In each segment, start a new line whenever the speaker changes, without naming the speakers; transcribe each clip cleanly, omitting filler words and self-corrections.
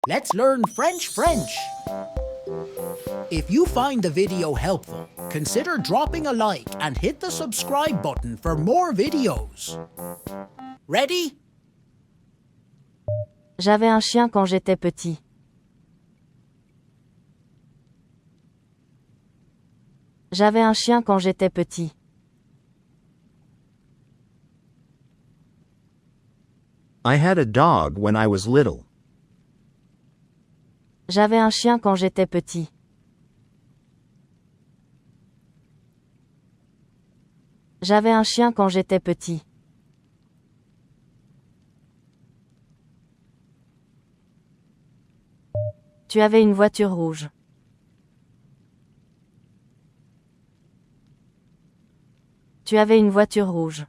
Let's learn French. If you find the video helpful, consider dropping a like and hit the subscribe button for more videos. Ready?
J'avais un chien quand j'étais petit. J'avais un chien quand j'étais petit.
I had a dog when I was little.
J'avais un chien quand j'étais petit. J'avais un chien quand j'étais petit. Tu avais une voiture rouge. Tu avais une voiture rouge.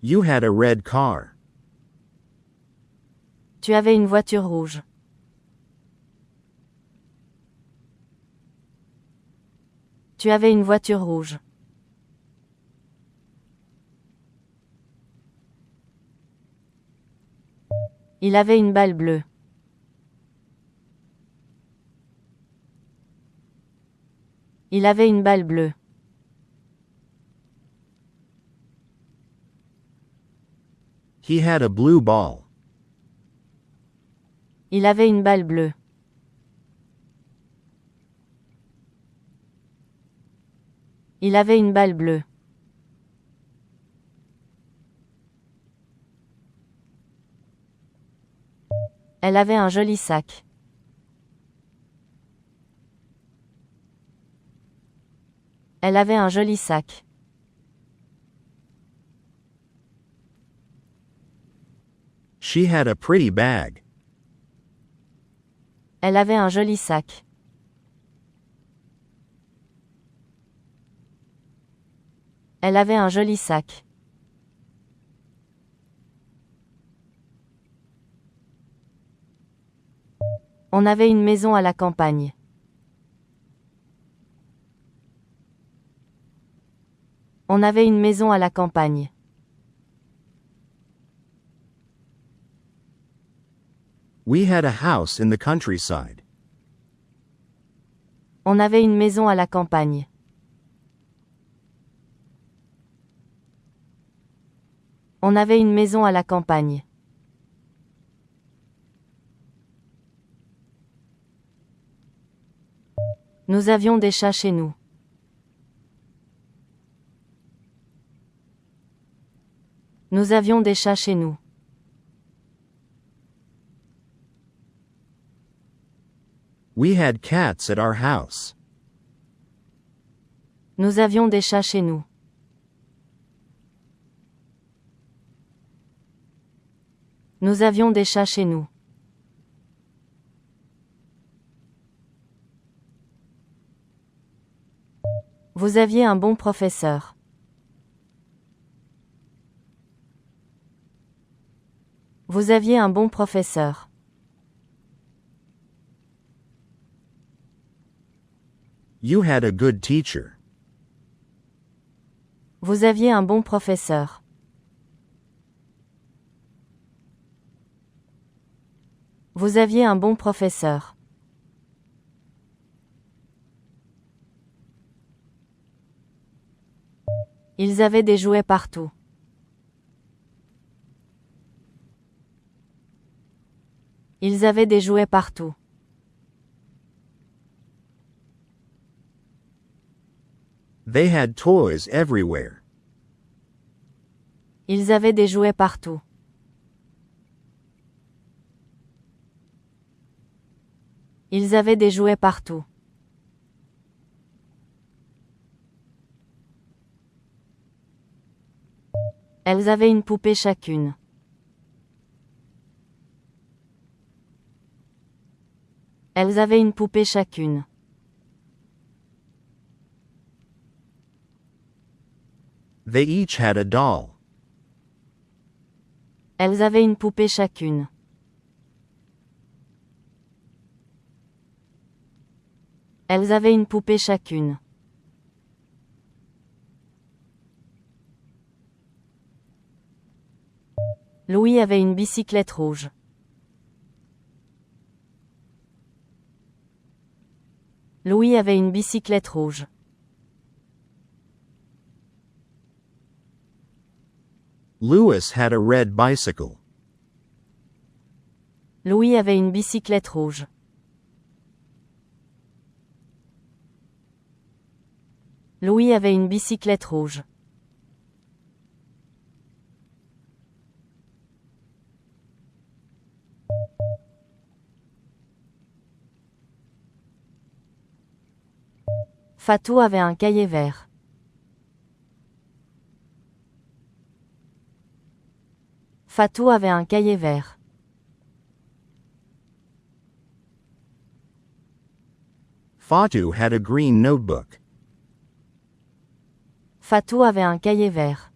You had a red car.
Tu avais une voiture rouge. Tu avais une voiture rouge. Il avait une balle bleue. Il avait une balle bleue.
He had a blue ball.
Il avait une balle bleue. Il avait une balle bleue. Elle avait un joli sac. Elle avait un joli sac.
She had a pretty bag.
Elle avait un joli sac. Elle avait un joli sac. On avait une maison à la campagne. On avait une maison à la campagne.
We had a house in the countryside.
On avait une maison à la campagne. On avait une maison à la campagne. Nous avions des chats chez nous. Nous avions des chats chez nous.
We had cats at our house.
Nous avions des chats chez nous. Nous avions des chats chez nous. Vous aviez un bon professeur. Vous aviez un bon professeur.
You had a good teacher.
Vous aviez un bon professeur. Vous aviez un bon professeur. Ils avaient des jouets partout. Ils avaient des jouets partout.
They had toys everywhere.
Ils avaient des jouets partout. Ils avaient des jouets partout. Elles avaient une poupée chacune. Elles avaient une poupée chacune.
They each had a doll.
Elles avaient une poupée chacune. Elles avaient une poupée chacune. Louis avait une bicyclette rouge. Louis avait une bicyclette rouge.
Louis had a red bicycle.
Louis avait une bicyclette rouge. Louis avait une bicyclette rouge. Fatou avait un cahier vert. Fatou avait un cahier vert.
Fatou had a green notebook.
Fatou avait un cahier vert.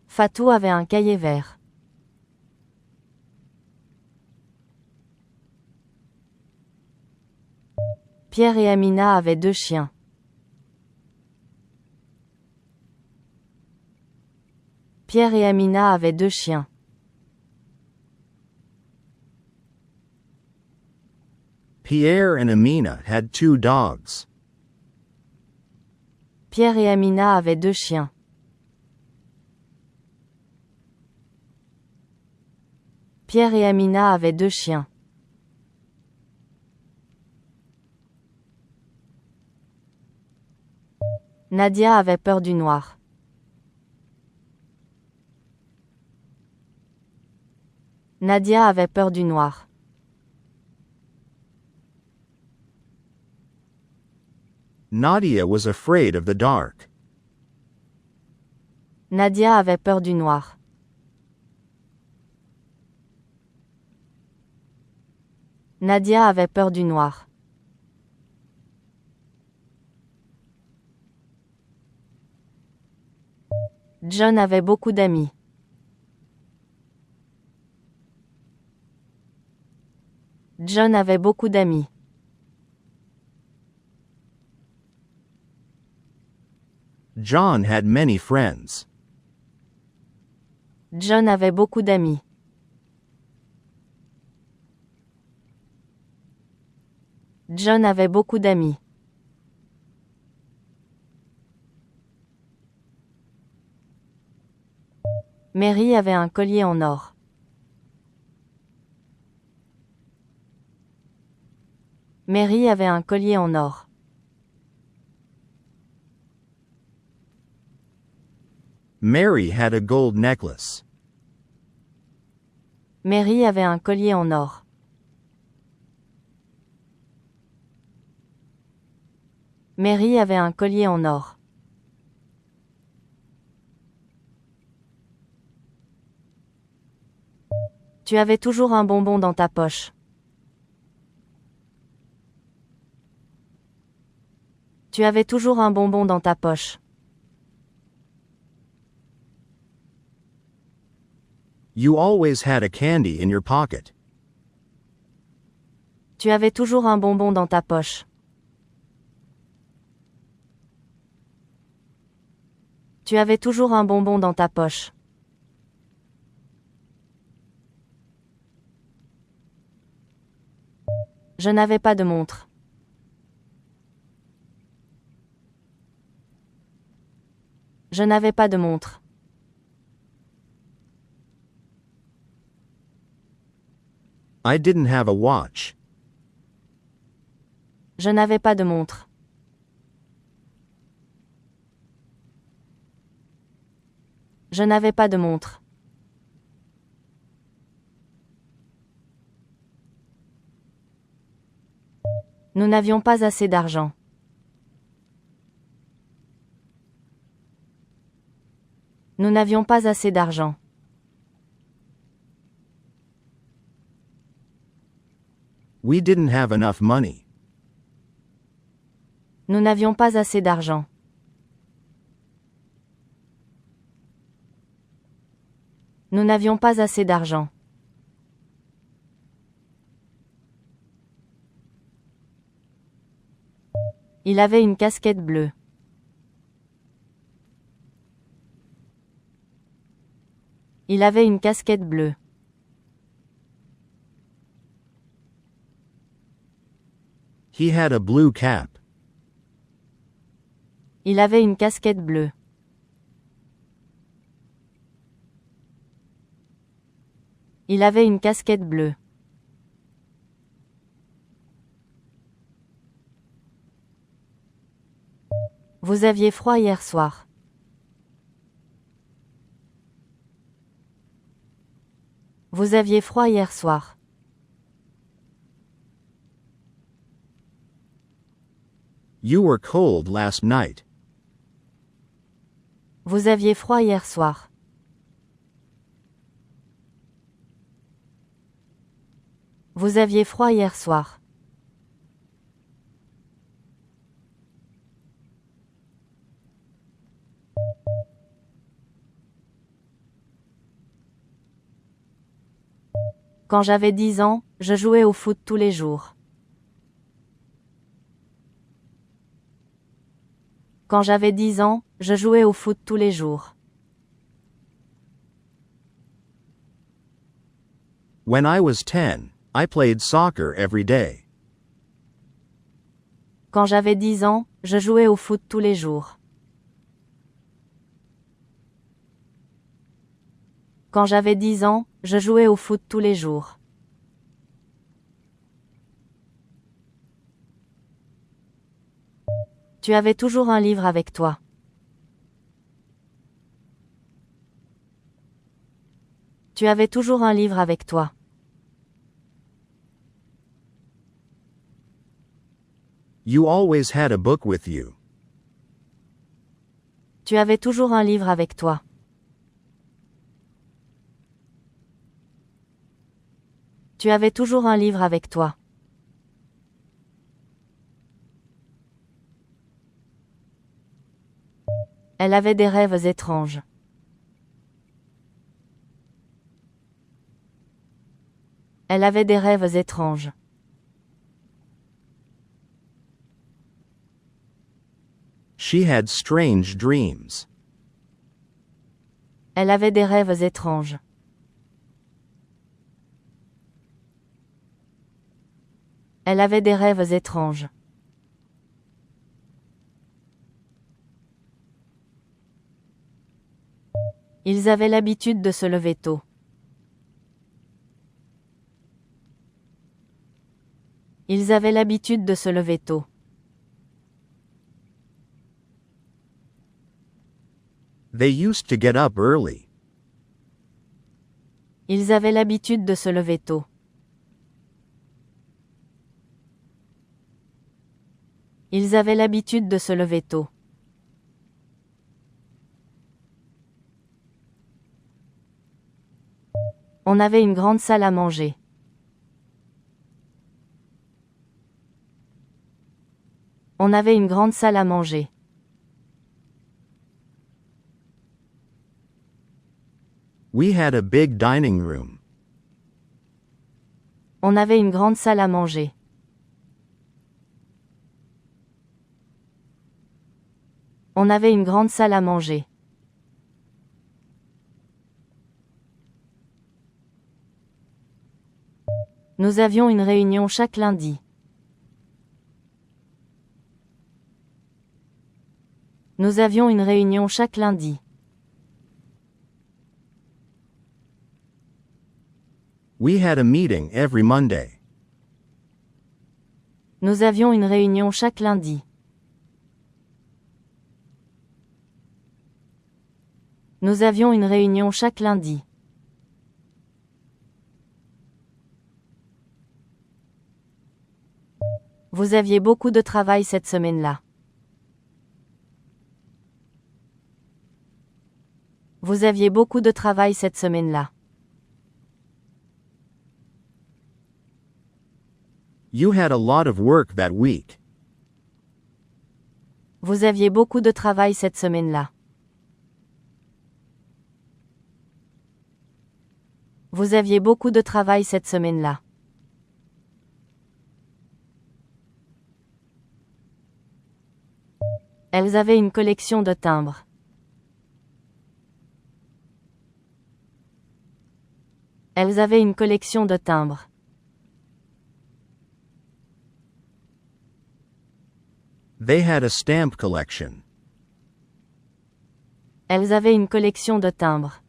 Fatou avait un cahier vert. Pierre et Amina avaient 2 chiens. Pierre et Amina avaient 2 chiens.
Pierre and Amina had 2 dogs.
Pierre et Amina avaient 2 chiens. Pierre et Amina avaient 2 chiens. Nadia avait peur du noir. Nadia avait peur du noir.
Nadia was afraid of the dark.
Nadia avait peur du noir. Nadia avait peur du noir. John avait beaucoup d'amis. John avait beaucoup d'amis.
John had many friends.
John avait beaucoup d'amis. John avait beaucoup d'amis. Mary avait un collier en or. Mary avait un collier en or.
Mary had a gold necklace.
Mary avait un collier en or. Mary avait un collier en or. Tu avais toujours un bonbon dans ta poche. Tu avais toujours un bonbon dans ta poche.
You always had a candy in your pocket.
Tu avais toujours un bonbon dans ta poche. Tu avais toujours un bonbon dans ta poche. Je n'avais pas de montre. Je n'avais pas de montre.
I didn't have a watch.
Je n'avais pas de montre. Je n'avais pas de montre. Nous n'avions pas assez d'argent. Nous n'avions pas assez d'argent.
We didn't have enough money.
Nous n'avions pas assez d'argent. Nous n'avions pas assez d'argent. Il avait une casquette bleue. Il avait une casquette bleue.
He had a blue cap.
Il avait une casquette bleue. Il avait une casquette bleue. Vous aviez froid hier soir. Vous aviez froid hier soir.
You were cold last night.
Vous aviez froid hier soir. Vous aviez froid hier soir. Quand j'avais 10 ans, je jouais au foot tous les jours. Quand j'avais 10 ans, je jouais au foot tous les jours.
When I was 10, I played soccer every day.
Quand j'avais 10 ans, je jouais au foot tous les jours. Quand j'avais 10 ans, je jouais au foot tous les jours. Tu avais toujours un livre avec toi. Tu avais toujours un livre avec toi.
You always had a book with you.
Tu avais toujours un livre avec toi. Tu avais toujours un livre avec toi. Elle avait des rêves étranges. Elle avait des rêves étranges.
She had strange dreams.
Elle avait des rêves étranges. Elle avait des rêves étranges. Ils avaient l'habitude de se lever tôt. Ils avaient l'habitude de se lever tôt.
They used to get up early.
Ils avaient l'habitude de se lever tôt. Ils avaient l'habitude de se lever tôt. On avait une grande salle à manger. On avait une grande salle à manger.
We had a big dining room.
On avait une grande salle à manger. On avait une grande salle à manger. Nous avions une réunion chaque lundi. Nous avions une réunion chaque lundi.
We had a meeting every Monday.
Nous avions une réunion chaque lundi. Nous avions une réunion chaque lundi. Vous aviez beaucoup de travail cette semaine-là. Vous aviez beaucoup de travail cette semaine-là.
You had a lot of work that week.
Vous aviez beaucoup de travail cette semaine-là. Vous aviez beaucoup de travail cette semaine-là. Elles avaient une collection de timbres. Elles avaient une collection de timbres.
They had a stamp collection.
Elles avaient une collection de timbres.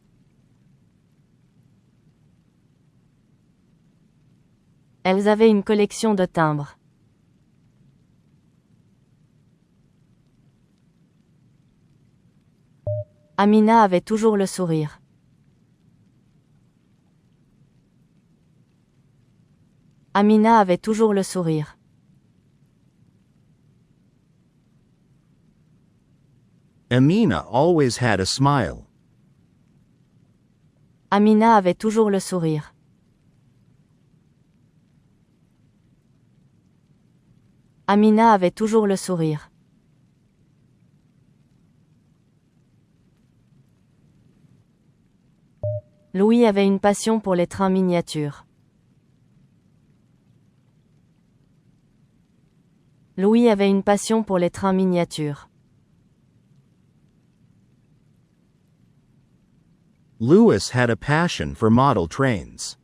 Elles avaient une collection de timbres. Amina avait toujours le sourire. Amina avait toujours le sourire.
Amina always had a smile.
Amina avait toujours le sourire. Amina avait toujours le sourire. Louis avait une passion pour les trains miniatures. Louis avait une passion pour les trains miniatures.
Louis had a passion for model trains.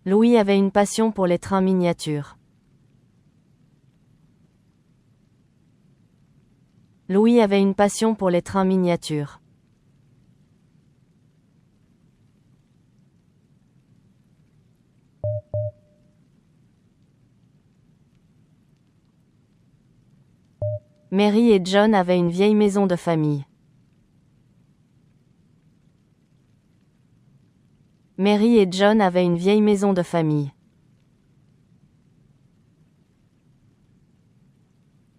Louis avait une passion pour les trains miniatures. Louis avait une passion pour les trains miniatures. Mary et John avaient une vieille maison de famille. Mary et John avaient une vieille maison de famille.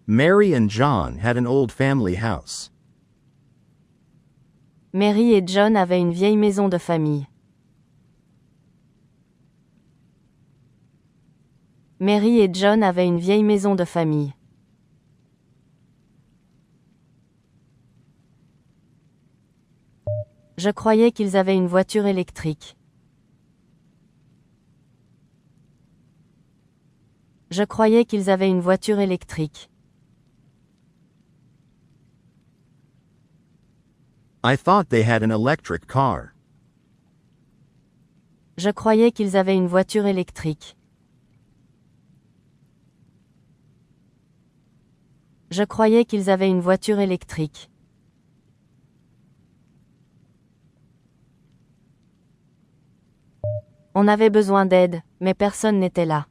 Mary and John had an old family house.
Mary et John avaient une vieille maison de famille. Mary et John avaient une vieille maison de famille. Je croyais qu'ils avaient une voiture électrique. Je croyais qu'ils avaient une voiture électrique.
I thought they had an electric car.
Je croyais qu'ils avaient une voiture électrique. Je croyais qu'ils avaient une voiture électrique. On avait besoin d'aide, mais personne n'était là.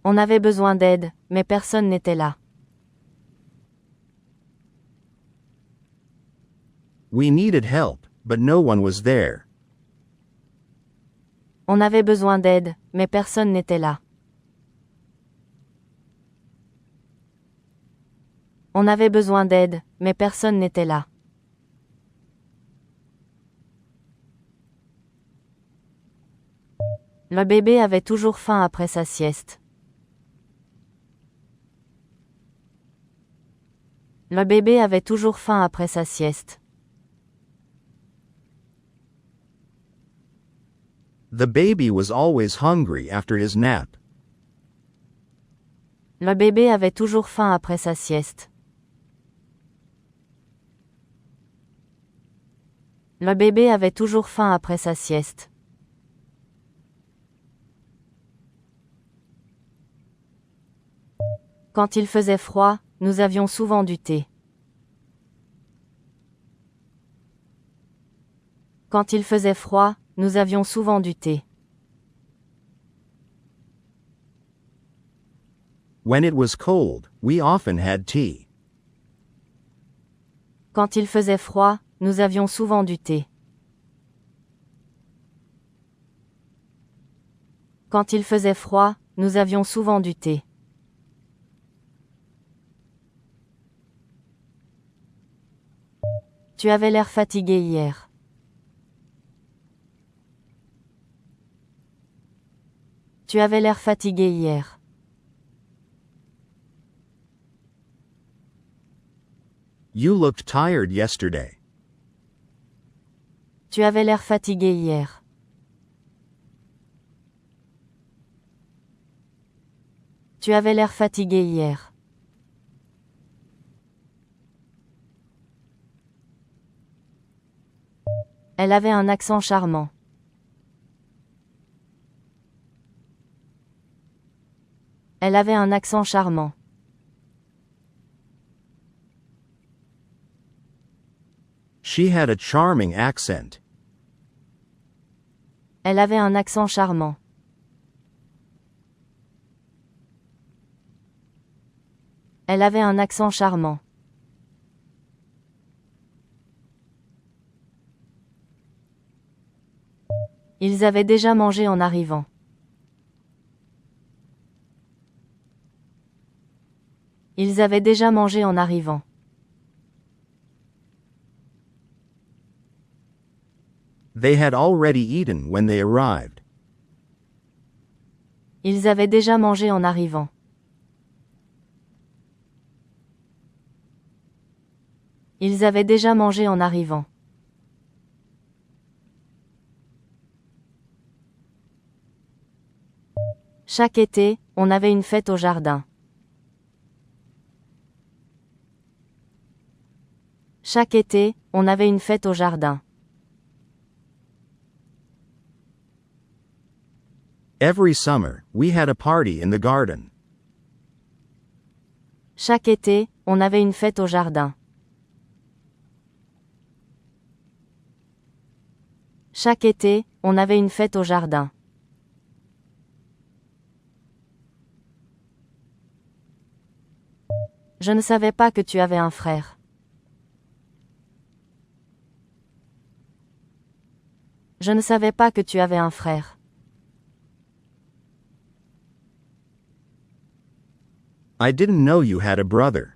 On avait besoin d'aide, mais personne n'était là.
We needed help, but no one was there.
On avait besoin d'aide, mais personne n'était là. On avait besoin d'aide, mais personne n'était là. Le bébé avait toujours faim après sa sieste. Le bébé avait toujours faim après sa sieste.
The baby was always hungry after his nap.
Le bébé avait toujours faim après sa sieste. Le bébé avait toujours faim après sa sieste. Quand il faisait froid, nous avions souvent du thé. Quand il faisait froid, nous avions souvent du thé.
When it was cold, we often had tea.
Quand il faisait froid, nous avions souvent du thé. Quand il faisait froid, nous avions souvent du thé. Tu avais l'air fatigué hier. Tu avais l'air fatigué hier.
You looked tired yesterday.
Tu avais l'air fatigué hier. Tu avais l'air fatigué hier. Elle avait un accent charmant. Elle avait un accent charmant.
She had a charming accent.
Elle avait un accent charmant. Elle avait un accent charmant. Ils avaient déjà mangé en arrivant. Ils avaient déjà mangé en arrivant.
They had already eaten when they arrived.
Ils avaient déjà mangé en arrivant. Ils avaient déjà mangé en arrivant. Chaque été, on avait une fête au jardin. Chaque été, on avait une fête au jardin.
Every summer, we had a party in the garden.
Chaque été, on avait une fête au jardin. Chaque été, on avait une fête au jardin. Je ne savais pas que tu avais un frère. Je ne savais pas que tu avais un frère.
I didn't know you had a brother.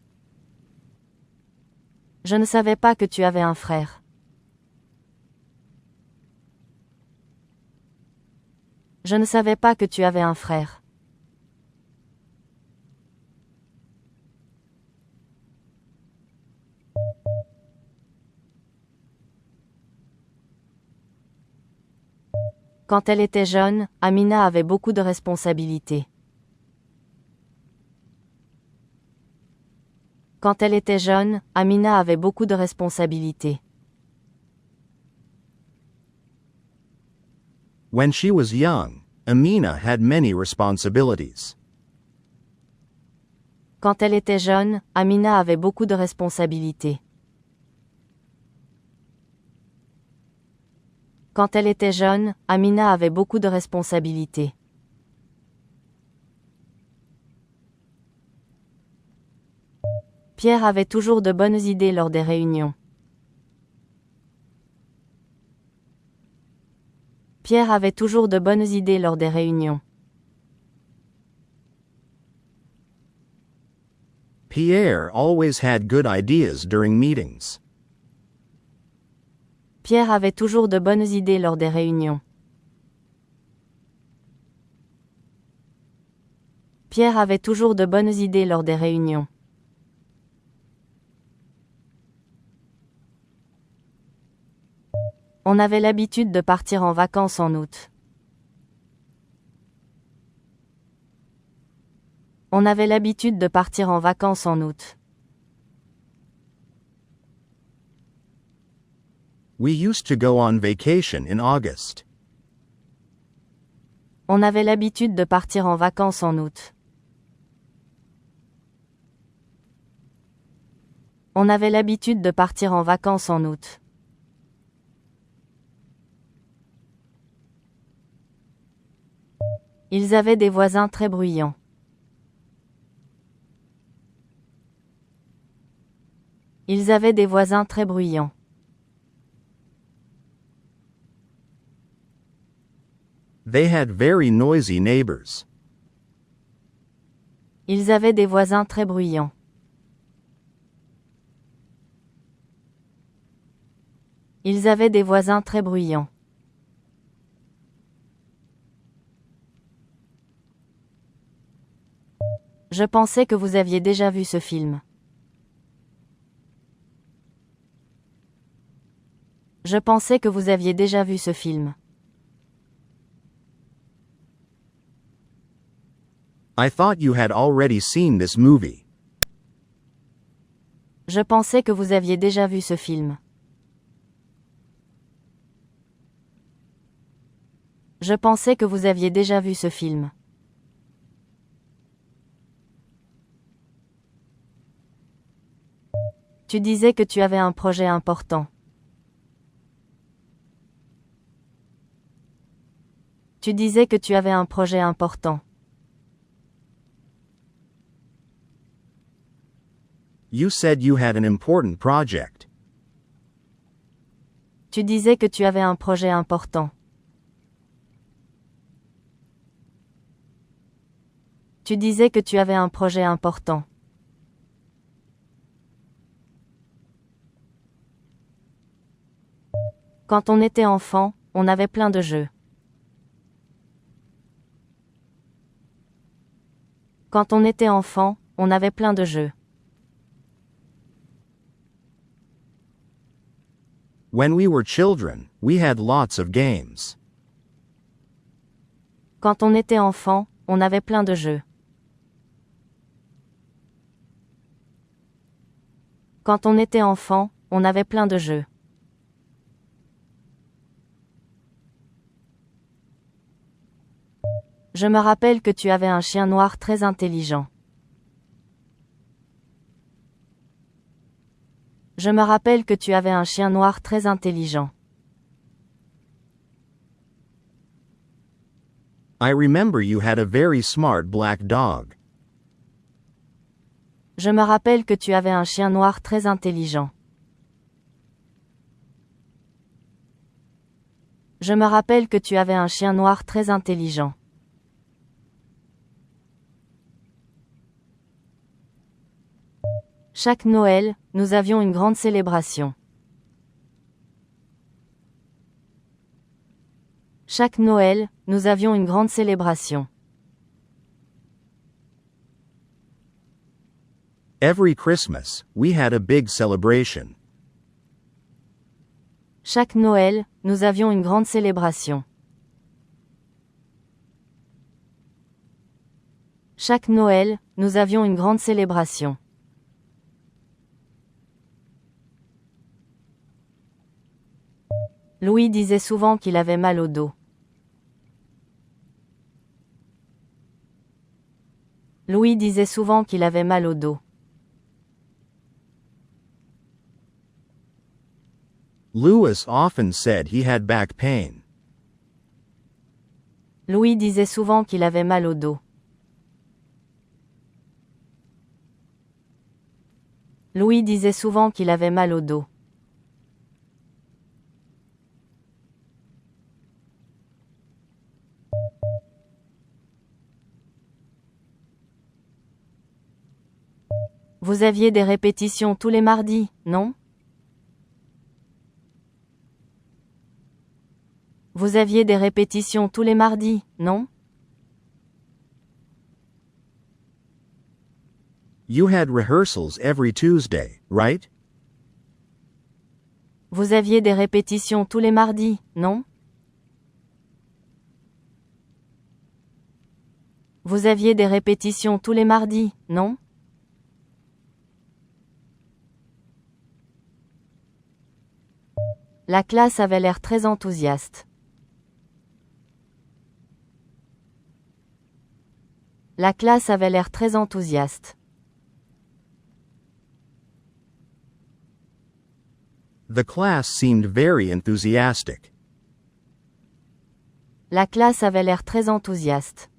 Je ne savais pas que tu avais un frère. Je ne savais pas que tu avais un frère. Quand elle était jeune, Amina avait beaucoup de responsabilités. Quand elle était jeune, Amina avait beaucoup de responsabilités.
When she was young, Amina had many responsibilities.
Quand elle était jeune, Amina avait beaucoup de responsabilités. Quand elle était jeune, Amina avait beaucoup de responsabilités. Pierre avait toujours de bonnes idées lors des réunions. Pierre avait toujours de bonnes idées lors des réunions.
Pierre always had good ideas during meetings.
Pierre avait toujours de bonnes idées lors des réunions. Pierre avait toujours de bonnes idées lors des réunions. On avait l'habitude de partir en vacances en août. On avait l'habitude de partir en vacances en août.
We used to go on vacation in August.
On avait l'habitude de partir en vacances en août. On avait l'habitude de partir en vacances en août. Ils avaient des voisins très bruyants. Ils avaient des voisins très bruyants.
They had very noisy neighbors.
Ils avaient des voisins très bruyants. Ils avaient des voisins très bruyants. Je pensais que vous aviez déjà vu ce film. Je pensais que vous aviez déjà vu ce film.
I thought you had already seen this movie.
Je pensais que vous aviez déjà vu ce film. Je pensais que vous aviez déjà vu ce film. Tu disais que tu avais un projet important. Tu disais que tu avais un projet important.
You said you had an important project.
Tu disais que tu avais un projet important. Tu disais que tu avais un projet important. Quand on était enfant, on avait plein de jeux. Quand on était enfant, on avait plein de jeux.
When we were children, we had lots of games.
Quand on était enfant, on avait plein de jeux. Quand on était enfant, on avait plein de jeux. Je me rappelle que tu avais un chien noir très intelligent. Je me rappelle que tu avais un chien noir très intelligent.
I remember you had a very smart black dog.
Je me rappelle que tu avais un chien noir très intelligent. Je me rappelle que tu avais un chien noir très intelligent. Chaque Noël, nous avions une grande célébration. Chaque Noël, nous avions une grande célébration.
Every Christmas, we had a big celebration.
Chaque Noël, nous avions une grande célébration. Chaque Noël, nous avions une grande célébration. Louis disait souvent qu'il avait mal au dos. Louis disait souvent qu'il avait mal au dos.
Louis often said he had back pain.
Louis disait souvent qu'il avait mal au dos. Louis disait souvent qu'il avait mal au dos. Vous aviez des répétitions tous les mardis, non? Vous aviez des répétitions tous les mardis, non?
You had rehearsals every Tuesday, right?
Vous aviez des répétitions tous les mardis, non? Vous aviez des répétitions tous les mardis, non? La classe avait l'air très enthousiaste. La classe avait l'air très enthousiaste.
The class seemed very enthusiastic.
La classe avait l'air très enthousiaste.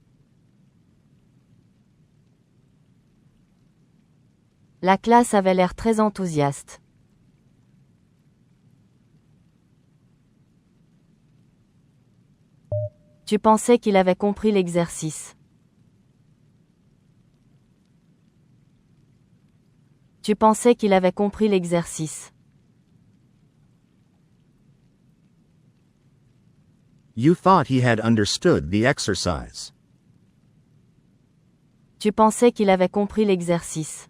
La classe avait l'air très enthousiaste. Tu pensais qu'il avait compris l'exercice. Tu pensais qu'il avait compris l'exercice.
You thought he had understood the exercise.
Tu pensais qu'il avait compris l'exercice.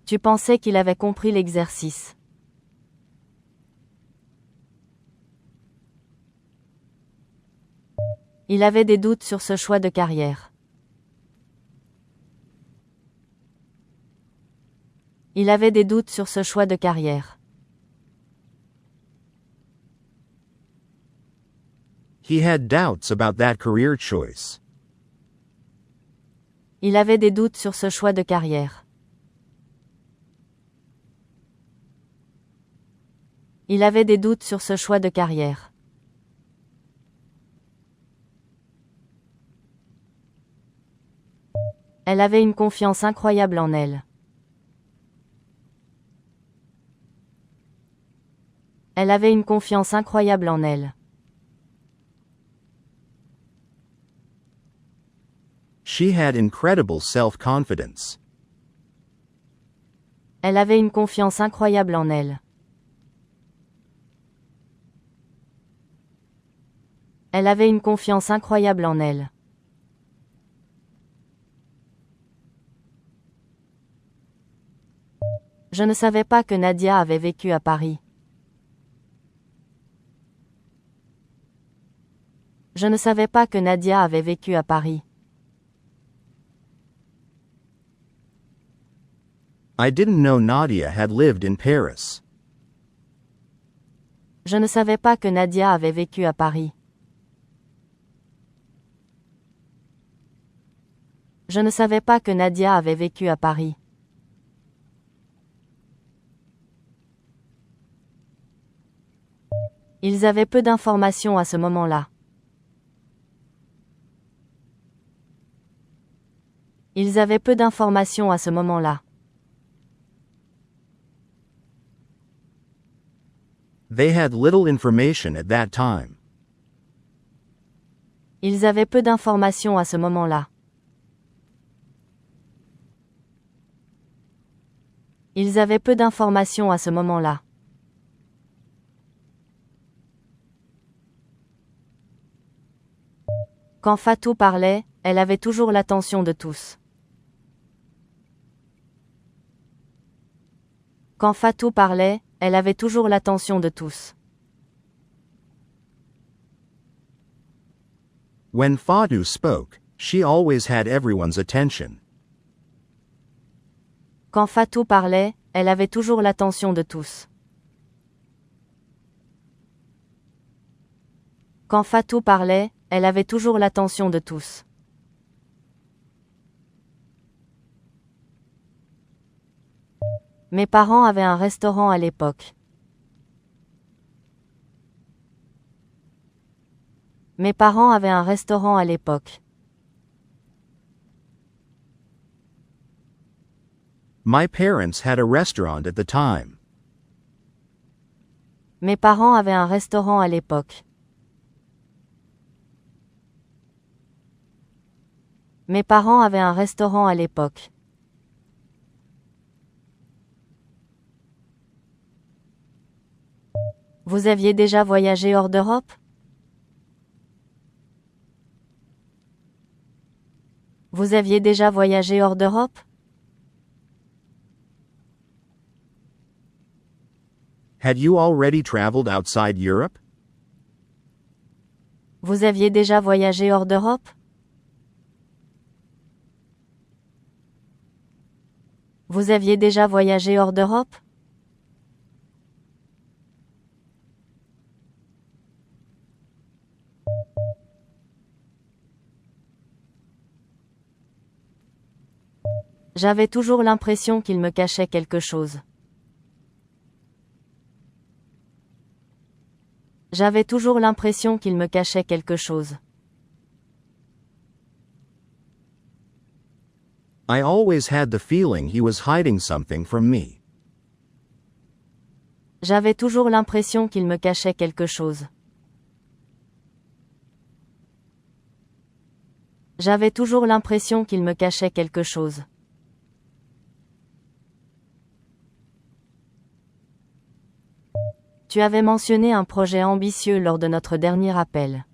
Tu pensais qu'il avait compris l'exercice. Il avait des doutes sur ce choix de carrière. Il avait des doutes sur ce choix de carrière.
He had doubts about that career choice.
Il avait des doutes sur ce choix de carrière. Il avait des doutes sur ce choix de carrière. Elle avait une confiance incroyable en elle. Elle avait une confiance incroyable en elle.
She had incredible self-confidence.
Elle avait une confiance incroyable en elle. Elle avait une confiance incroyable en elle. Je ne savais pas que Nadia avait vécu à Paris. Je ne savais pas que Nadia avait vécu à Paris.
I didn't know Nadia had lived in Paris.
Je ne savais pas que Nadia avait vécu à Paris. Je ne savais pas que Nadia avait vécu à Paris. Ils avaient peu d'informations à ce moment-là. Ils avaient peu d'informations à ce moment-là.
They had little information at that time.
Ils avaient peu d'informations à ce moment-là. Ils avaient peu d'informations à ce moment-là. Quand Fatou parlait, elle avait toujours l'attention de tous. Quand Fatou parlait, elle avait toujours l'attention de tous.
When Fatou spoke, she always had everyone's attention.
Quand Fatou parlait, elle avait toujours l'attention de tous. Quand Fatou parlait, elle avait toujours l'attention de tous. Mes parents avaient un restaurant à l'époque. Mes parents avaient un restaurant à l'époque.
My parents had a restaurant at the time.
Mes parents avaient un restaurant à l'époque. Mes parents avaient un restaurant à l'époque. Vous aviez déjà voyagé hors d'Europe? Vous aviez déjà voyagé hors d'Europe?
Had you already traveled outside Europe?
Vous aviez déjà voyagé hors d'Europe? Vous aviez déjà voyagé hors d'Europe? J'avais toujours l'impression qu'il me cachait quelque chose. J'avais toujours l'impression qu'il me cachait quelque chose.
I always had the feeling he was hiding something from me.
J'avais toujours l'impression qu'il me cachait quelque chose. J'avais toujours l'impression qu'il me cachait quelque chose. Tu avais mentionné un projet ambitieux lors de notre dernier appel.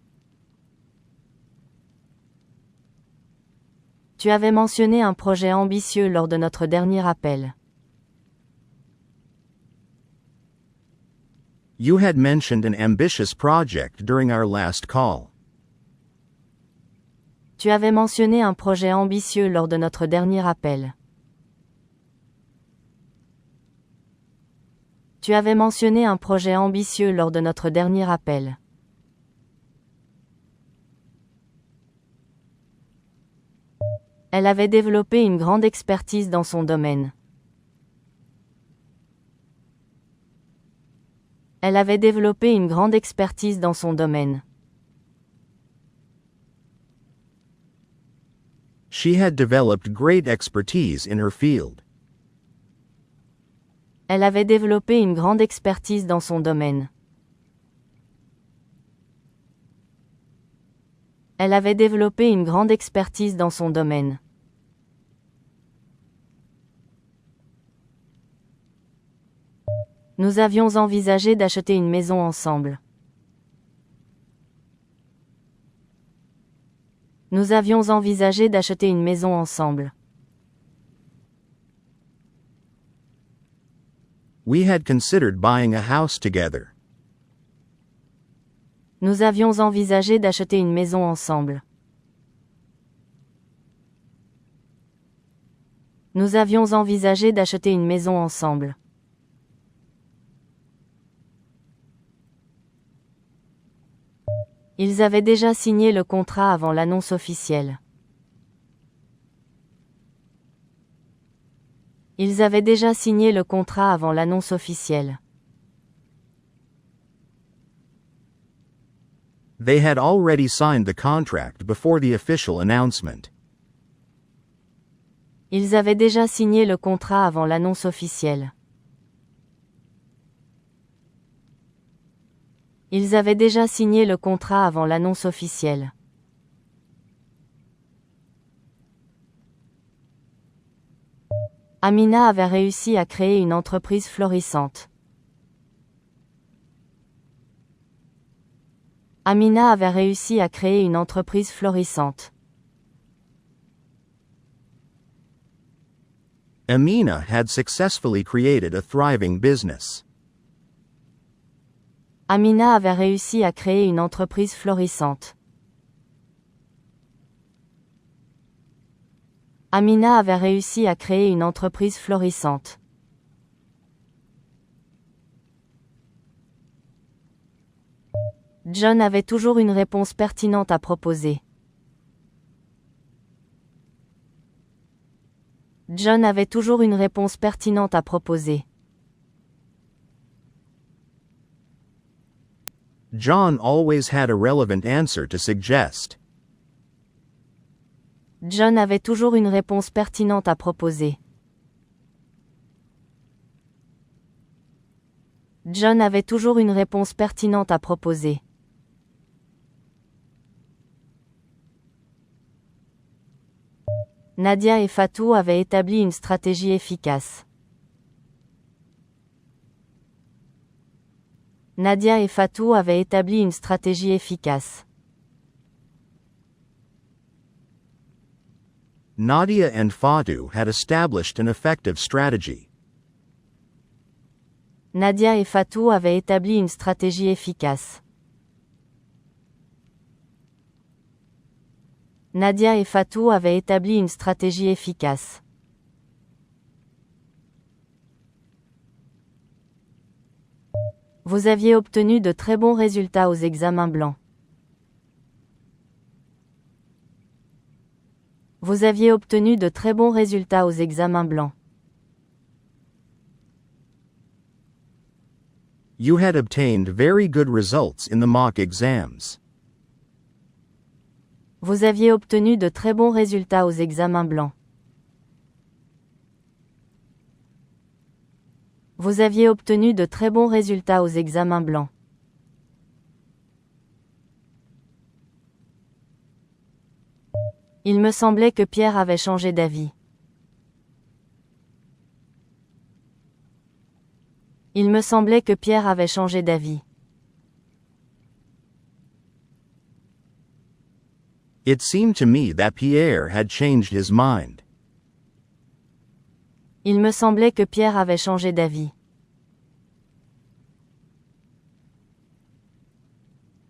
Tu avais mentionné un projet ambitieux lors de notre dernier appel.
You had mentioned an ambitious project during our last call.
Tu avais mentionné un projet ambitieux lors de notre dernier appel. Tu avais mentionné un projet ambitieux lors de notre dernier appel. Elle avait développé une grande expertise dans son domaine. Elle avait développé une grande expertise dans son domaine.
She had developed great expertise in her field.
Elle avait développé une grande expertise dans son domaine. Elle avait développé une grande expertise dans son domaine. Nous avions envisagé d'acheter une maison ensemble. Nous avions envisagé d'acheter une maison ensemble.
We had considered buying a house together.
Nous avions envisagé d'acheter une maison ensemble. Nous avions envisagé d'acheter une maison ensemble. Ils avaient déjà signé le contrat avant l'annonce officielle. Ils avaient déjà signé le contrat avant l'annonce officielle.
They had already signed the contract before the official announcement.
Ils avaient déjà signé le contrat avant l'annonce officielle. Ils avaient déjà signé le contrat avant l'annonce officielle. Amina avait réussi à créer une entreprise florissante. Amina avait réussi à créer une entreprise florissante.
Amina had successfully created a thriving business.
Amina avait réussi à créer une entreprise florissante. Amina avait réussi à créer une entreprise florissante. John avait toujours une réponse pertinente à proposer. John avait toujours une réponse pertinente à proposer.
John always had a relevant answer to suggest.
John avait toujours une réponse pertinente à proposer. John avait toujours une réponse pertinente à proposer. Nadia et Fatou avaient établi une stratégie efficace. Nadia et Fatou avaient établi une stratégie efficace.
Nadia and Fatou had established an effective strategy.
Nadia et Fatou avaient établi une stratégie efficace. Nadia et Fatou avaient établi une stratégie efficace. Vous aviez obtenu de très bons résultats aux examens blancs. Vous aviez obtenu de très bons résultats aux examens blancs.
You had obtained very good results in the mock exams.
Vous aviez obtenu de très bons résultats aux examens blancs. Vous aviez obtenu de très bons résultats aux examens blancs. Il me semblait que Pierre avait changé d'avis. Il me semblait que Pierre avait changé d'avis.
It seemed to me that Pierre had changed his mind.
Il me semblait que Pierre avait changé d'avis.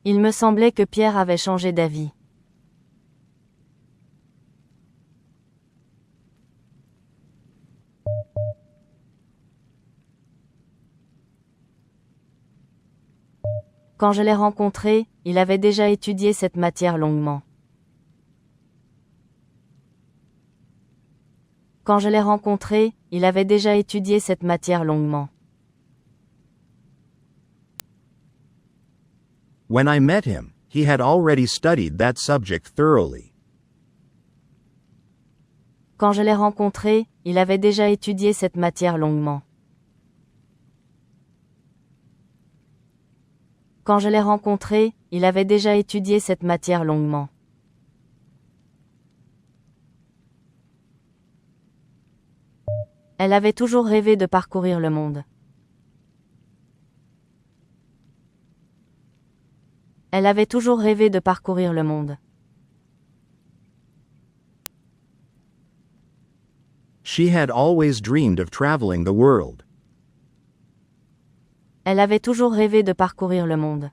Il me semblait que Pierre avait changé d'avis. Quand je l'ai rencontré, il avait déjà étudié cette matière longuement. Quand je l'ai rencontré, il avait déjà étudié cette matière longuement.
When I met him, he had already studied that subject thoroughly.
Quand je l'ai rencontré, il avait déjà étudié cette matière longuement. Quand je l'ai rencontré, il avait déjà étudié cette matière longuement. Elle avait toujours rêvé de parcourir le monde. Elle avait toujours rêvé de parcourir le monde.
She had always dreamed of traveling the world.
Elle avait toujours rêvé de parcourir le monde.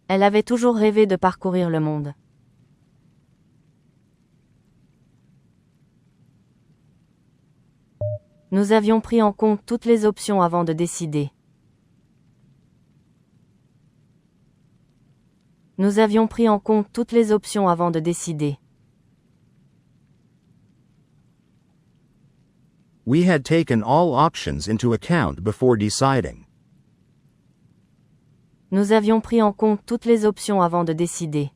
Elle avait toujours rêvé de parcourir le monde. Nous avions pris en compte toutes les options avant de décider. Nous avions pris en compte toutes les options avant de décider.
We had taken all options into account before deciding.
Nous avions pris en compte toutes les options avant de décider.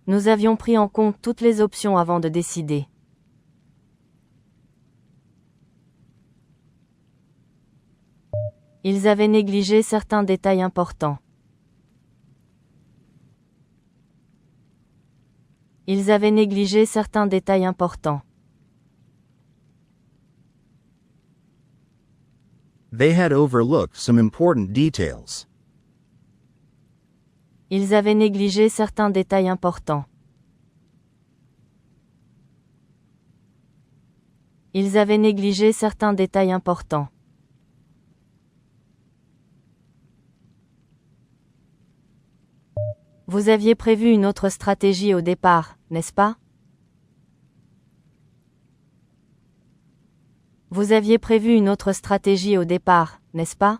Nous avions pris en compte toutes les options avant de décider. Ils avaient négligé certains détails importants. Ils avaient négligé certains détails importants.
They had overlooked some important details.
Ils avaient négligé certains détails importants. Ils avaient négligé certains détails importants. Vous aviez prévu une autre stratégie au départ, n'est-ce pas? Vous aviez prévu une autre stratégie au départ, n'est-ce pas?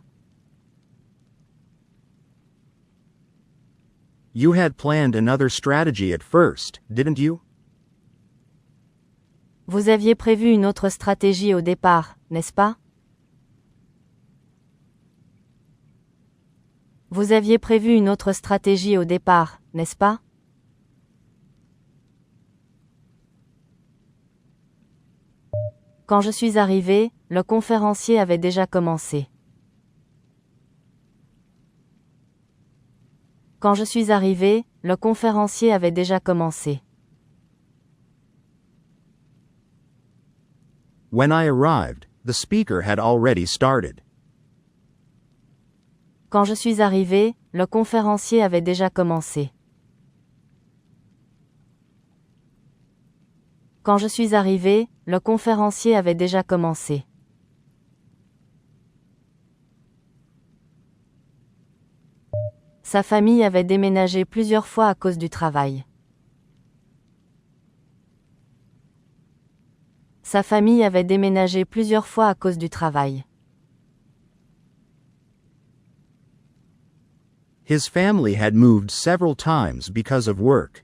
You had planned another strategy at first, didn't you?
Vous aviez prévu une autre stratégie au départ, n'est-ce pas? Vous aviez prévu une autre stratégie au départ, n'est-ce pas? Quand je suis arrivé, le conférencier avait déjà commencé. Quand je suis arrivé, le conférencier avait déjà commencé.
When I arrived, the speaker had already started.
Quand je suis arrivé, le conférencier avait déjà commencé. Quand je suis arrivé, le conférencier avait déjà commencé. Sa famille avait déménagé plusieurs fois à cause du travail. Sa famille avait déménagé plusieurs fois à cause du travail.
His family had moved several times because of work.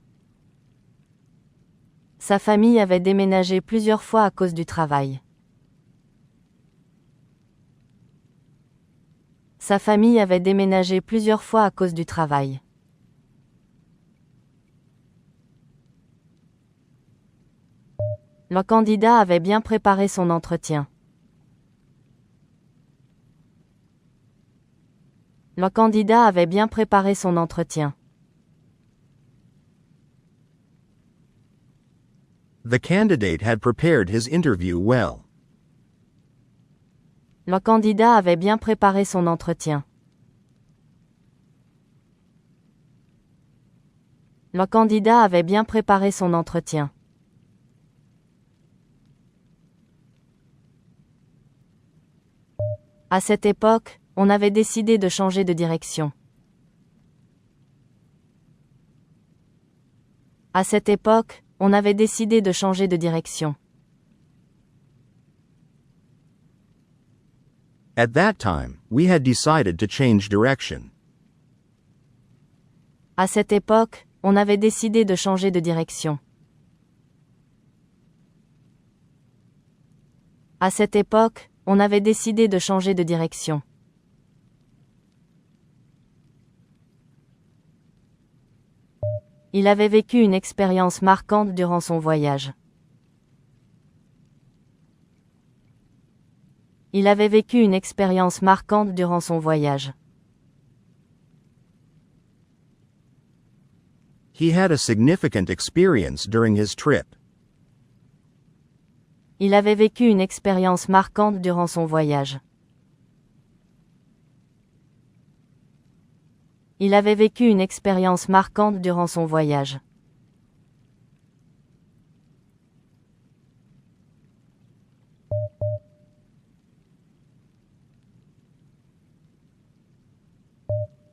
Sa famille avait déménagé plusieurs fois à cause du travail. Sa famille avait déménagé plusieurs fois à cause du travail. Le candidat avait bien préparé son entretien. Le candidat avait bien préparé son entretien.
The candidate had prepared his interview well.
Le candidat avait bien préparé son entretien. Le candidat avait bien préparé son entretien. À cette époque, on avait décidé de changer de direction. À cette époque, on avait décidé de changer de direction.
At that time, we had decided to change direction.
À cette époque, on avait décidé de changer de direction. À cette époque, on avait décidé de changer de direction. Il avait vécu une expérience marquante durant son voyage. Il avait vécu une expérience marquante durant son voyage.
He had a significant experience during his trip.
Il avait vécu une expérience marquante durant son voyage. Il avait vécu une expérience marquante durant son voyage.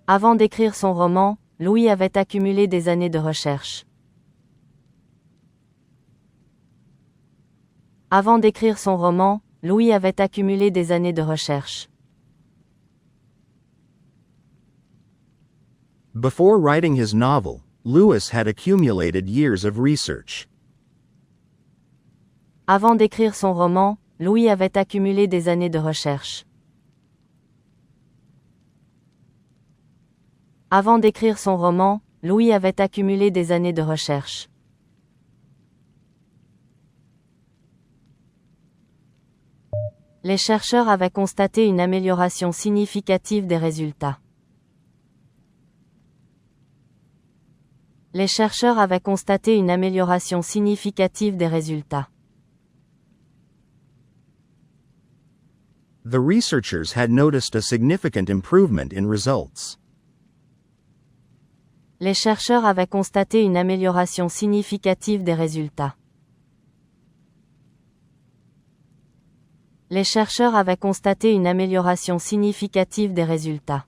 Avant d'écrire son roman, Louis avait accumulé des années de recherche. Avant d'écrire son roman, Louis avait accumulé des années de recherche.
Before writing his novel, Lewis had accumulated years of research.
Avant d'écrire son roman, Louis avait accumulé des années de recherche. Avant d'écrire son roman, Louis avait accumulé des années de recherche. Les chercheurs avaient constaté une amélioration significative des résultats. Les chercheurs avaient constaté une amélioration significative des résultats.
The researchers had noticed a significant improvement in results.
Les chercheurs avaient constaté une amélioration significative des résultats. Les chercheurs avaient constaté une amélioration significative des résultats.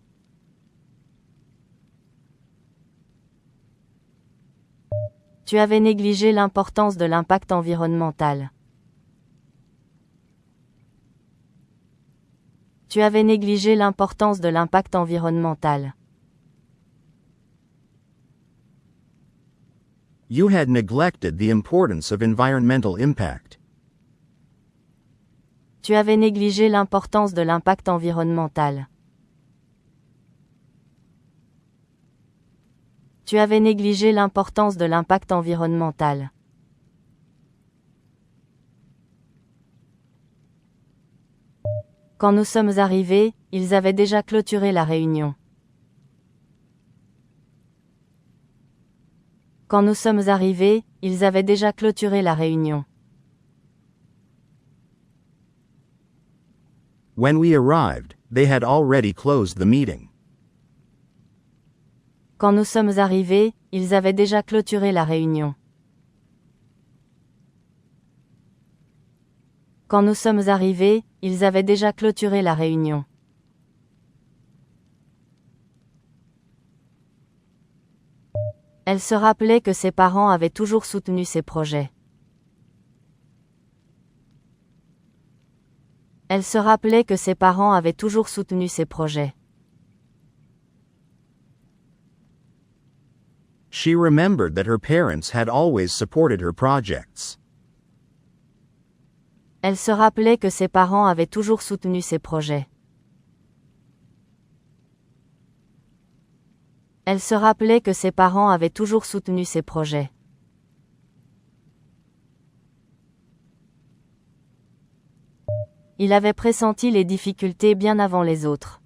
Tu avais négligé l'importance de l'impact environnemental. Tu avais négligé l'importance de l'impact environnemental.
You had neglected the importance of environmental impact.
Tu avais négligé l'importance de l'impact environnemental. Tu avais négligé l'importance de l'impact environnemental. Quand nous sommes arrivés, ils avaient déjà clôturé la réunion. Quand nous sommes arrivés, ils avaient déjà clôturé la réunion.
When we arrived, they had already closed the meeting.
Quand nous sommes arrivés, ils avaient déjà clôturé la réunion. Quand nous sommes arrivés, ils avaient déjà clôturé la réunion. Elle se rappelait que ses parents avaient toujours soutenu ses projets. Elle se rappelait que ses parents avaient toujours soutenu ses projets.
She remembered that her parents had always supported her projects.
Elle se rappelait que ses parents avaient toujours soutenu ses projets. Elle se rappelait que ses parents avaient toujours soutenu ses projets. Il avait pressenti les difficultés bien avant les autres.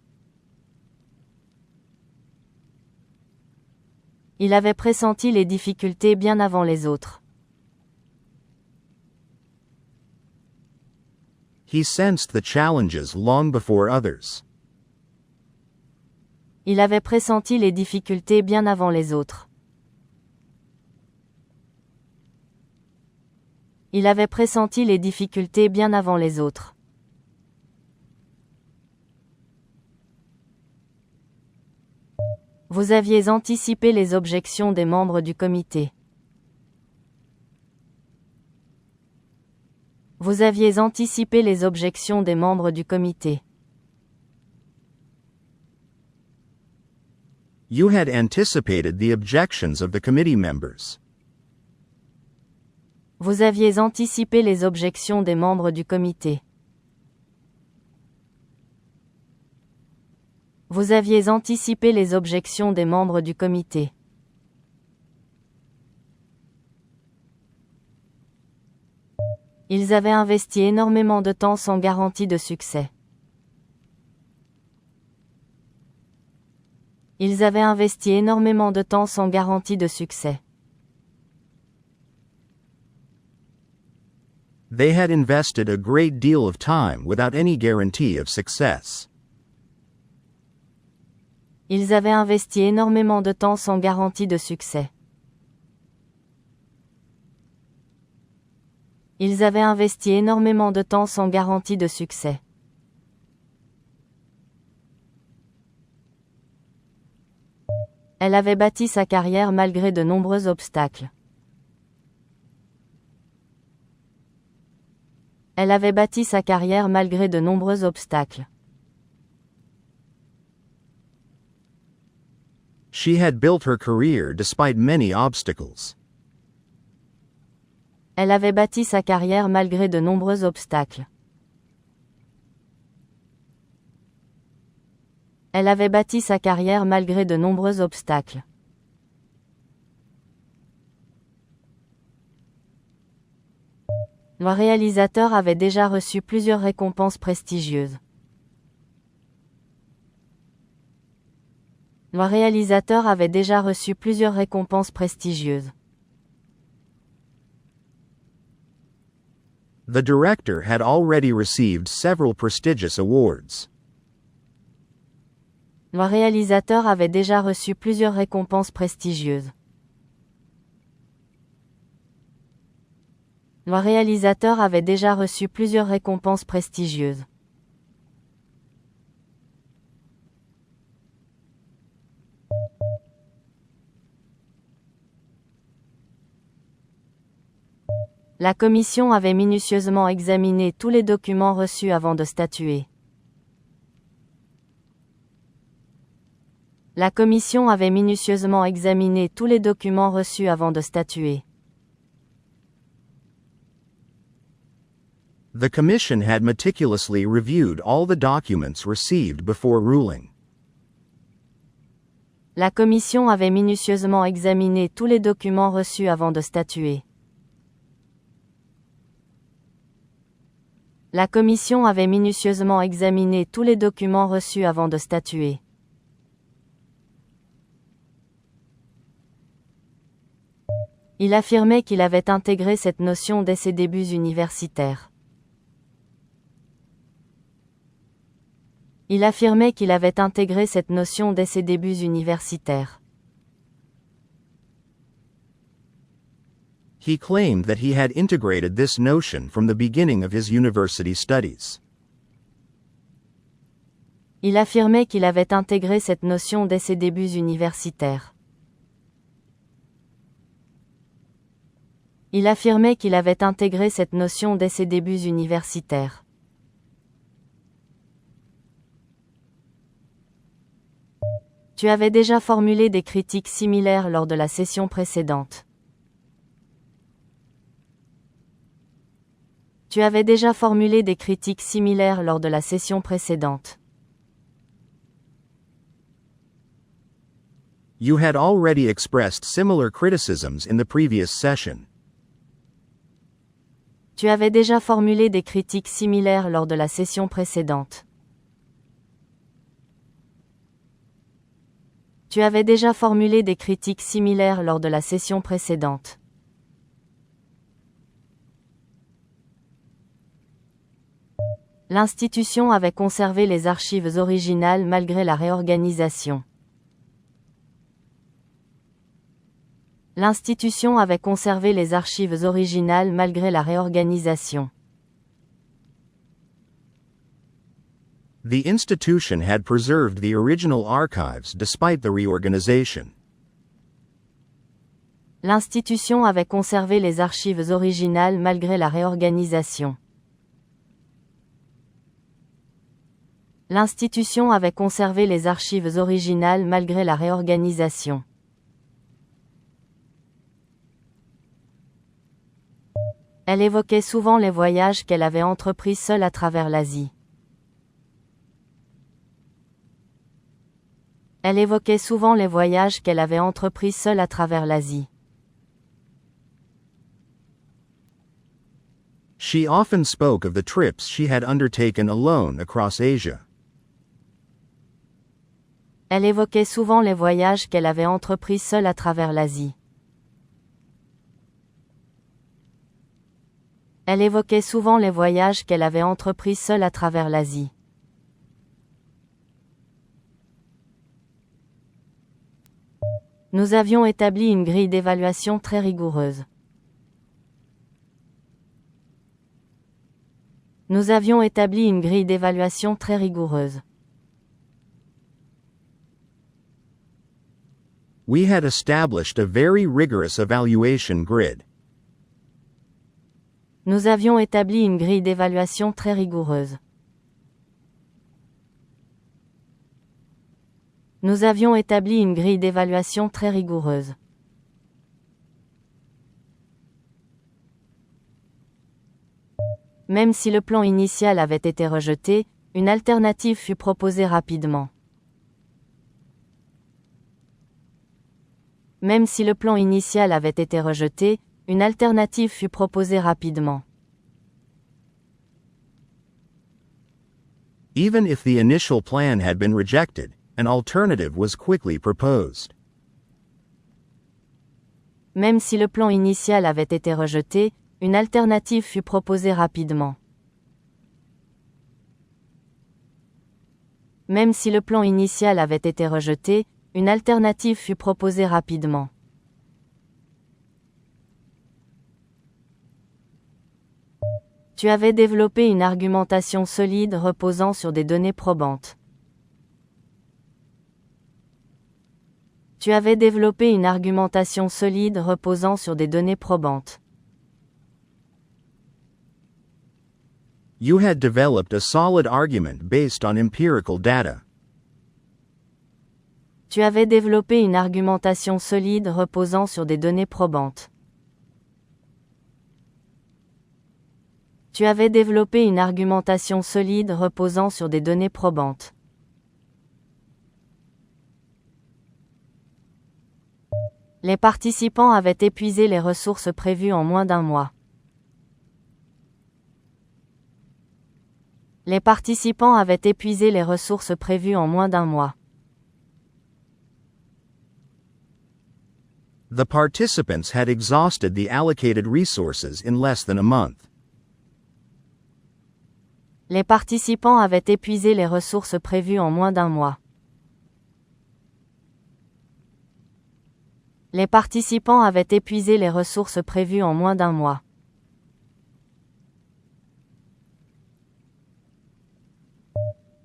Il avait pressenti les difficultés bien avant les autres.
He sensed the challenges long before others.
Il avait pressenti les difficultés bien avant les autres. Il avait pressenti les difficultés bien avant les autres. Vous aviez anticipé les objections des membres du comité. Vous aviez anticipé les objections des membres du comité.
You had anticipated the objections of the committee members.
Vous aviez anticipé les objections des membres du comité. Vous aviez anticipé les objections des membres du comité. Ils avaient investi énormément de temps sans garantie de succès. Ils avaient investi énormément de temps sans garantie de succès.
They had invested a great deal of time without any guarantee of success.
Ils avaient investi énormément de temps sans garantie de succès. Ils avaient investi énormément de temps sans garantie de succès. Elle avait bâti sa carrière malgré de nombreux obstacles. Elle avait bâti sa carrière malgré de nombreux obstacles.
She had built her career despite many obstacles.
Elle avait bâti sa carrière malgré de nombreux obstacles. Elle avait bâti sa carrière malgré de nombreux obstacles. Le réalisateur avait déjà reçu plusieurs récompenses prestigieuses. Le réalisateur avait déjà reçu plusieurs récompenses prestigieuses.
The director had already received several prestigious awards.
Le réalisateur avait déjà reçu plusieurs récompenses prestigieuses. Le réalisateur avait déjà reçu plusieurs récompenses prestigieuses. La commission avait minutieusement examiné tous les documents reçus avant de statuer. La commission avait minutieusement examiné tous les documents reçus avant de statuer.
The commission had meticulously reviewed all the documents received before ruling.
La commission avait minutieusement examiné tous les documents reçus avant de statuer. La commission avait minutieusement examiné tous les documents reçus avant de statuer. Il affirmait qu'il avait intégré cette notion dès ses débuts universitaires. Il affirmait qu'il avait intégré cette notion dès ses débuts universitaires.
He claimed that he had integrated this notion from the beginning of his university studies.
Il affirmait qu'il avait intégré cette notion dès ses débuts universitaires. Il affirmait qu'il avait intégré cette notion dès ses débuts universitaires. Tu avais déjà formulé des critiques similaires lors de la session précédente. Tu avais déjà formulé des critiques similaires lors de la session précédente.
You had already expressed similar criticisms in the previous session.
Tu avais déjà formulé des critiques similaires lors de la session précédente. Tu avais déjà formulé des critiques similaires lors de la session précédente. L'institution avait conservé les archives originales malgré la réorganisation. L'institution avait conservé les archives originales malgré la réorganisation.
The institution had preserved the original archives despite the reorganization.
L'institution avait conservé les archives originales malgré la réorganisation. L'institution avait conservé les archives originales malgré la réorganisation. Elle évoquait souvent les voyages qu'elle avait entrepris seule à travers l'Asie. Elle évoquait souvent les voyages qu'elle avait entrepris seule à travers l'Asie.
She often spoke of the trips she had undertaken alone across Asia.
Elle évoquait souvent les voyages qu'elle avait entrepris seule à travers l'Asie. Elle évoquait souvent les voyages qu'elle avait entrepris seule à travers l'Asie. Nous avions établi une grille d'évaluation très rigoureuse. Nous avions établi une grille d'évaluation très rigoureuse.
We had established a very rigorous evaluation grid.
Nous avions établi une grille d'évaluation très rigoureuse. Nous avions établi une grille d'évaluation très rigoureuse. Même si le plan initial avait été rejeté, une alternative fut proposée rapidement. Même si le plan initial avait été rejeté, une alternative fut proposée rapidement.
Even if the initial plan had been rejected, an alternative was quickly proposed.
Même si le plan initial avait été rejeté, une alternative fut proposée rapidement. Même si le plan initial avait été rejeté, une alternative fut proposée rapidement. Tu avais développé une argumentation solide reposant sur des données probantes. Tu avais développé une argumentation solide reposant sur des données probantes.
You had developed a solid argument based on empirical data.
Tu avais développé une argumentation solide reposant sur des données probantes. Tu avais développé une argumentation solide reposant sur des données probantes. Les participants avaient épuisé les ressources prévues en moins d'un mois. Les participants avaient épuisé les ressources prévues en moins d'un mois.
The participants had exhausted the allocated resources in less than a month.
Les participants avaient épuisé les ressources prévues en moins d'un mois. Les participants avaient épuisé les ressources prévues en moins d'un mois.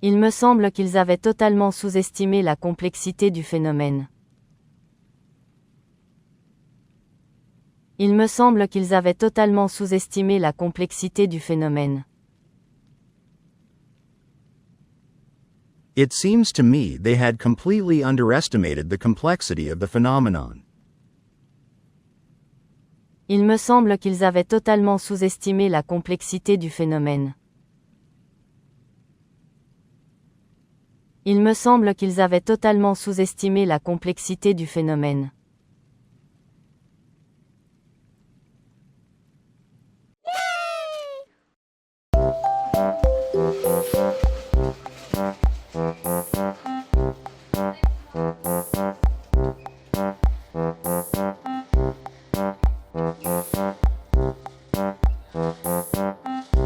Il me semble qu'ils avaient totalement sous-estimé la complexité du phénomène. Il me semble qu'ils avaient totalement sous-estimé la complexité du phénomène.
It seems to me they had completely underestimated the complexity of the phenomenon.
Il me semble qu'ils avaient totalement sous-estimé la complexité du phénomène. Il me semble qu'ils avaient totalement sous-estimé la complexité du phénomène.